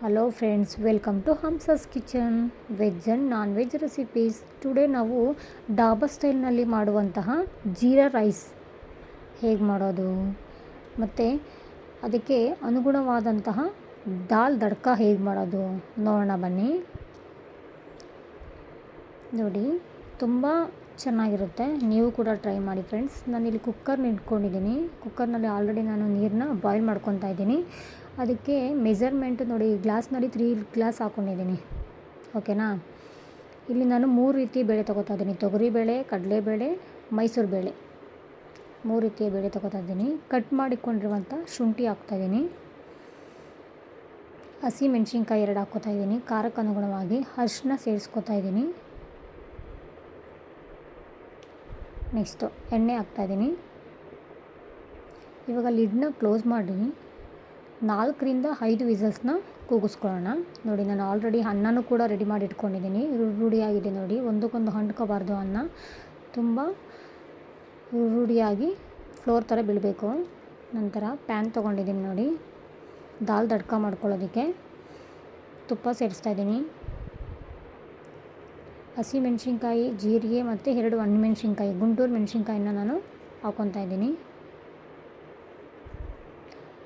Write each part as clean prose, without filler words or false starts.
Hello friends, welcome to Hamsa's kitchen. Veg and non veg recipes. Today ನಾವು ಡಾಬಾ ಸ್ಟೈಲ್ನಲ್ಲಿ ಮಾಡುವಂತಹ jeera rice ಹೇಗೆ ಮಾಡೋದು ಮತ್ತು ಅದಕ್ಕೆ ಅನುಗುಣವಾದಂತಹ ದಾಲ್ ತಡ್ಕ ಹೇಗೆ ಮಾಡೋದು ನೋಡೋಣ ಬನ್ನಿ. ನೋಡಿ, ತುಂಬ ಚೆನ್ನಾಗಿರುತ್ತೆ. ನೀವು ಕೂಡ ಟ್ರೈ ಮಾಡಿ ಫ್ರೆಂಡ್ಸ್. ನಾನಿಲ್ಲಿ ಕುಕ್ಕರ್ನ ಇಟ್ಕೊಂಡಿದ್ದೀನಿ. ಕುಕ್ಕರ್ನಲ್ಲಿ ಆಲ್ರೆಡಿ ನಾನು ನೀರನ್ನ ಬಾಯ್ಲ್ ಮಾಡ್ಕೊತಾ ಇದ್ದೀನಿ. ಅದಕ್ಕೆ ಮೆಜರ್ಮೆಂಟ್ ನೋಡಿ, ಗ್ಲಾಸ್ನಲ್ಲಿ 3 ಗ್ಲಾಸ್ ಹಾಕ್ಕೊಂಡಿದ್ದೀನಿ. ಓಕೆನಾ. ಇಲ್ಲಿ ನಾನು 3 ರೀತಿ ಬೇಳೆ ತೊಗೋತಾ ಇದ್ದೀನಿ. ತೊಗರಿಬೇಳೆ, ಕಡಲೆಬೇಳೆ, ಮೈಸೂರು ಬೇಳೆ, 3 ರೀತಿಯ ಬೇಳೆ ತೊಗೋತಾ ಇದ್ದೀನಿ. ಕಟ್ ಮಾಡಿಕೊಂಡಿರುವಂಥ ಶುಂಠಿ ಹಾಕ್ತಾಯಿದ್ದೀನಿ. ಹಸಿ ಮೆಣಸಿನ್ಕಾಯಿ 2 ಹಾಕ್ಕೋತಾ ಇದ್ದೀನಿ. ಖಾರಕ್ಕೆ ಅನುಗುಣವಾಗಿ ಅರಿಶಿನ ಸೇರಿಸ್ಕೊತಾ ಇದ್ದೀನಿ. ನೆಕ್ಸ್ಟು ಎಣ್ಣೆ ಹಾಕ್ತಾಯಿದ್ದೀನಿ. ಇವಾಗ ಲಿಡ್ನ ಕ್ಲೋಸ್ ಮಾಡಿ 4ರಿಂದ 5 ವಿಸಲ್ಸ್ನ ಕೂಗಿಸ್ಕೊಳ್ಳೋಣ. ನೋಡಿ, ನಾನು ಆಲ್ರೆಡಿ ಅನ್ನನೂ ಕೂಡ ರೆಡಿ ಮಾಡಿ ಇಟ್ಕೊಂಡಿದ್ದೀನಿ. ರೂಢಿಯಾಗಿದೆ ನೋಡಿ, ಒಂದಕ್ಕೊಂದು ಅಂಟ್ಕೋಬಾರ್ದು ಅನ್ನ. ತುಂಬ ರೂಢಿಯಾಗಿ ಫ್ಲೋರ್ ಥರ ಬೀಳಬೇಕು. ನಂತರ ಪ್ಯಾನ್ ತೊಗೊಂಡಿದ್ದೀನಿ ನೋಡಿ, ದಾಲ್ ತಡ್ಕ ಮಾಡ್ಕೊಳ್ಳೋದಕ್ಕೆ ತುಪ್ಪ ಸೇರಿಸ್ತಾಯಿದ್ದೀನಿ. ಹಸಿ ಮೆಣಸಿನ್ಕಾಯಿ, ಜೀರಿಗೆ ಮತ್ತು 2 ಒಣಮೆಣಸಿನ್ಕಾಯಿ, ಗುಂಟೂರು ಮೆಣಸಿನ್ಕಾಯಿನ ನಾನು ಹಾಕ್ಕೊತಾ ಇದ್ದೀನಿ.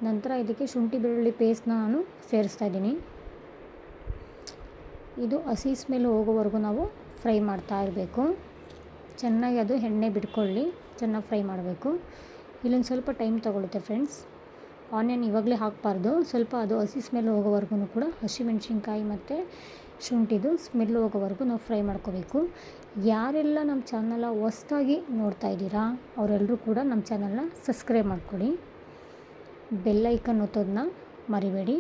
ನಂತರ ಇದಕ್ಕೆ ಶುಂಠಿ ಬೆಳ್ಳುಳ್ಳಿ ಪೇಸ್ಟ್ನ ನಾನು ಸೇರಿಸ್ತಾ ಇದ್ದೀನಿ. ಇದು ಹಸಿ ಸ್ಮೆಲ್ ಹೋಗೋವರೆಗೂ ನಾವು ಫ್ರೈ ಮಾಡ್ತಾ ಇರಬೇಕು. ಚೆನ್ನಾಗಿ ಅದು ಎಣ್ಣೆ ಬಿಟ್ಕೊಳ್ಳಿ, ಚೆನ್ನಾಗಿ ಫ್ರೈ ಮಾಡಬೇಕು. ಇಲ್ಲೊಂದು ಸ್ವಲ್ಪ ಟೈಮ್ ತೊಗೊಳುತ್ತೆ ಫ್ರೆಂಡ್ಸ್. ಆನಿಯನ್ ಇವಾಗಲೇ ಹಾಕಬಾರ್ದು. ಸ್ವಲ್ಪ ಅದು ಹಸಿ ಸ್ಮೆಲ್ ಹೋಗೋವರೆಗೂ ಕೂಡ ಹಸಿಮೆಣ್ಸಿನ್ಕಾಯಿ ಮತ್ತು ಶುಂಠಿದು ಸ್ಮೆಲ್ ಹೋಗೋವರೆಗೂ ನಾವು ಫ್ರೈ ಮಾಡ್ಕೋಬೇಕು. ಯಾರೆಲ್ಲ ನಮ್ಮ ಚಾನಲ್ನ ಹೊಸ್ದಾಗಿ ನೋಡ್ತಾ ಇದ್ದೀರಾ ಅವರೆಲ್ಲರೂ ಕೂಡ ನಮ್ಮ ಚಾನಲ್ನ ಸಬ್ಸ್ಕ್ರೈಬ್ ಮಾಡ್ಕೊಳ್ಳಿ. ಬೆಲ್ ಐಕನ್ ಒತ್ತೋದನ್ನ ಮರಿಬೇಡಿ.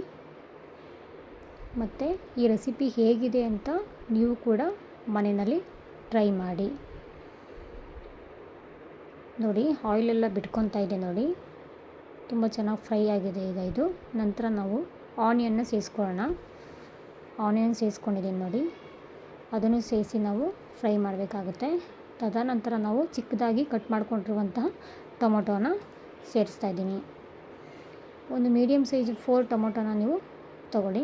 ಮತ್ತು ಈ ರೆಸಿಪಿ ಹೇಗಿದೆ ಅಂತ ನೀವು ಕೂಡ ಮನೆಯಲ್ಲಿ ಟ್ರೈ ಮಾಡಿ. ನೋಡಿ, ಆಯಿಲೆಲ್ಲ ಬಿಟ್ಕೊತಾ ಇದೆ ನೋಡಿ, ತುಂಬ ಚೆನ್ನಾಗಿ ಫ್ರೈ ಆಗಿದೆ ಈಗ ಇದು. ನಂತರ ನಾವು ಆನಿಯನ್ನ ಸೇರಿಸ್ಕೊಳ್ಳೋಣ. ಆನಿಯನ್ ಸೇರಿಸ್ಕೊಂಡಿದ್ದೀನಿ ನೋಡಿ, ಅದನ್ನು ಸೇರಿಸಿ ನಾವು ಫ್ರೈ ಮಾಡಬೇಕಾಗುತ್ತೆ. ತದನಂತರ ನಾವು ಚಿಕ್ಕದಾಗಿ ಕಟ್ ಮಾಡ್ಕೊಂಡಿರುವಂತಹ ಟೊಮೊಟೊನ ಸೇರಿಸ್ತಾ ಇದ್ದೀನಿ. ಒಂದು ಮೀಡಿಯಮ್ ಸೈಜ್ 4 ಟೊಮೊಟೊನ ನೀವು ತಗೊಳ್ಳಿ.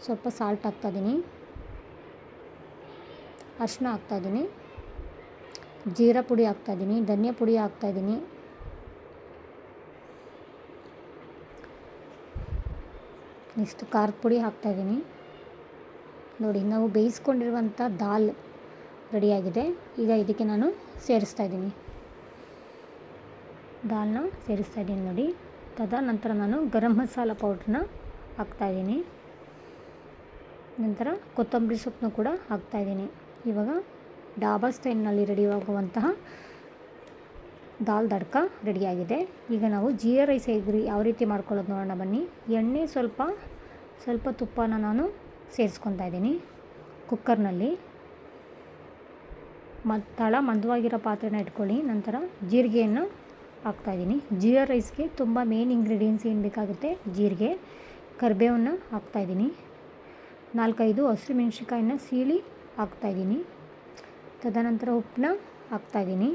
ಸ್ವಲ್ಪ ಸಾಲ್ಟ್ ಹಾಕ್ತಾಯಿದ್ದೀನಿ, ಅರಿಶಿನ ಹಾಕ್ತಾಯಿದ್ದೀನಿ, ಜೀರಾ ಪುಡಿ ಹಾಕ್ತಾಯಿದ್ದೀನಿ, ಧನಿಯಾ ಪುಡಿ ಹಾಕ್ತಾಯಿದ್ದೀನಿ. ನೆಕ್ಸ್ಟ್ ಖಾರದ ಪುಡಿ ಹಾಕ್ತಾಯಿದ್ದೀನಿ. ನೋಡಿ, ನಾವು ಬೇಯಿಸ್ಕೊಂಡಿರುವಂಥ ದಾಲ್ ರೆಡಿಯಾಗಿದೆ. ಈಗ ಇದಕ್ಕೆ ನಾನು ಸೇರಿಸ್ತಾ ಇದ್ದೀನಿ, ದಾಲ್ನ ಸೇರಿಸ್ತಾ ಇದ್ದೀನಿ ನೋಡಿ. ತದನಂತರ ನಾನು ಗರಂ ಮಸಾಲ ಪೌಡ್ರನ್ನ ಹಾಕ್ತಾಯಿದ್ದೀನಿ. ನಂತರ ಕೊತ್ತಂಬರಿ ಸೊಪ್ಪನ್ನು ಕೂಡ ಹಾಕ್ತಾಯಿದ್ದೀನಿ. ಇವಾಗ ಡಾಬಾ ಸ್ಟೈಲ್ನಲ್ಲಿ ರೆಡಿಯಾಗುವಂತಹ ದಾಲ್ ತಡ್ಕ ರೆಡಿಯಾಗಿದೆ. ಈಗ ನಾವು ಜೀರಾ ರೈಸ್ ಹೇಗೆ ಯಾವ ರೀತಿ ಮಾಡ್ಕೊಳ್ಳೋದು ನೋಡೋಣ ಬನ್ನಿ. ಎಣ್ಣೆ ಸ್ವಲ್ಪ ತುಪ್ಪನ ನಾನು ಸೇರಿಸ್ಕೊತಾ ಇದ್ದೀನಿ ಕುಕ್ಕರ್ನಲ್ಲಿ. ತಳ ಮಂದವಾಗಿರೋ ಪಾತ್ರೆನ ಇಟ್ಕೊಳ್ಳಿ. ನಂತರ ಜೀರಿಗೆಯನ್ನು ಹಾಕ್ತಾಯಿದ್ದೀನಿ. ಜೀರಾ ರೈಸ್ಗೆ ತುಂಬ ಮೇನ್ ಇಂಗ್ರೀಡಿಯೆಂಟ್ಸ್ ಏನು ಬೇಕಾಗುತ್ತೆ, ಜೀರಿಗೆ, ಕರಿಬೇವನ್ನು ಹಾಕ್ತಾಯಿದ್ದೀನಿ. 4-5 ಹಸಿರು ಮೆಣಸಿನ್ಕಾಯಿನ ಸೀಳಿ ಹಾಕ್ತಾಯಿದ್ದೀನಿ. ತದನಂತರ ಉಪ್ಪನ್ನ ಹಾಕ್ತಾಯಿದ್ದೀನಿ.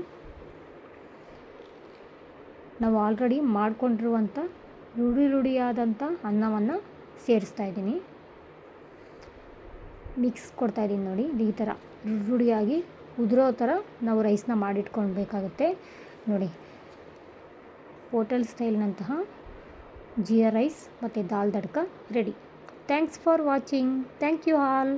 ನಾವು ಆಲ್ರೆಡಿ ಮಾಡ್ಕೊಂಡಿರುವಂಥ ರೂಢಿಯಾದಂಥ ಅನ್ನವನ್ನು ಸೇರಿಸ್ತಾ ಇದ್ದೀನಿ. ಮಿಕ್ಸ್ ಕೊಡ್ತಾಯಿದ್ದೀನಿ ನೋಡಿ, ಈ ಥರ ರೂಢಿಯಾಗಿ ಉದುರೋ ಥರ ನಾವು ರೈಸ್ನ ಮಾಡಿಟ್ಕೊಳ್ಬೇಕಾಗುತ್ತೆ ನೋಡಿ. ಹೋಟೆಲ್ ಸ್ಟೈಲ್ನಂತಹ ಜೀರಾ ರೈಸ್ ಮತ್ತು dal tadka ready. Thanks for watching. Thank you all.